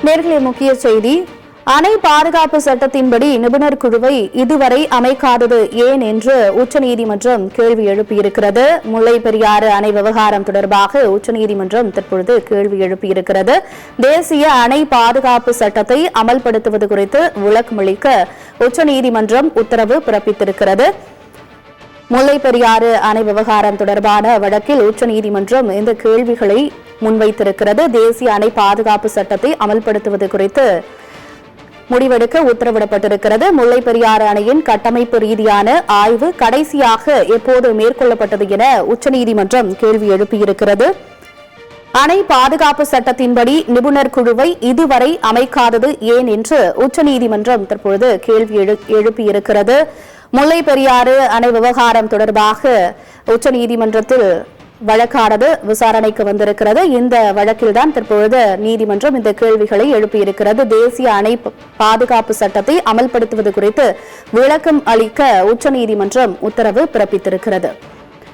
நேர்களே, முக்கிய செய்தி. அணை பாதுகாப்பு சட்டத்தின்படி நிபுணர் குழுவை இதுவரை அமைக்காதது ஏன் என்று உச்சநீதிமன்றம் கேள்வி எழுப்பியிருக்கிறது. முல்லை பெரியாறு அணை விவகாரம் தொடர்பாக உச்சநீதிமன்றம் தற்பொழுது கேள்வி எழுப்பியிருக்கிறது. தேசிய அணை பாதுகாப்பு சட்டத்தை அமல்படுத்துவது குறித்து விளக்கமளிக்க உச்சநீதிமன்றம் உத்தரவு பிறப்பித்திருக்கிறது. முல்லை பெரியாறு அணை விவகாரம் தொடர்பான வழக்கில் உச்சநீதிமன்றம் இந்த கேள்விகளை முன்வைத்திருக்கிறது. தேசிய அணை பாதுகாப்பு சட்டத்தை அமல்படுத்துவது குறித்து முடிவெடுக்க உத்தரவிடப்பட்டிருக்கிறது. முல்லை பெரியாறு அணையின் கட்டமைப்பு ரீதியான ஆய்வு கடைசியாக எப்போது மேற்கொள்ளப்பட்டது என உச்சநீதிமன்றம் கேள்வி எழுப்பியிருக்கிறது. அணை பாதுகாப்பு சட்டத்தின்படி நிபுணர் குழுவை இதுவரை அமைக்காதது ஏன் என்று உச்சநீதிமன்றம் தற்பொழுது கேள்வி எழுப்பியிருக்கிறது. முல்லை பெரியாறு அணை விவகாரம் தொடர்பாக உச்சநீதிமன்றத்தில் வழக்கானது விசாரணைக்கு வந்திருக்கிறது. இந்த வழக்கில்தான் தற்பொழுது நீதிமன்றம் இந்த கேள்விகளை எழுப்பியிருக்கிறது. தேசிய அணை பாதுகாப்பு சட்டத்தை அமல்படுத்துவது குறித்து விளக்கம் அளிக்க உச்சநீதிமன்றம் உத்தரவு பிறப்பித்திருக்கிறது.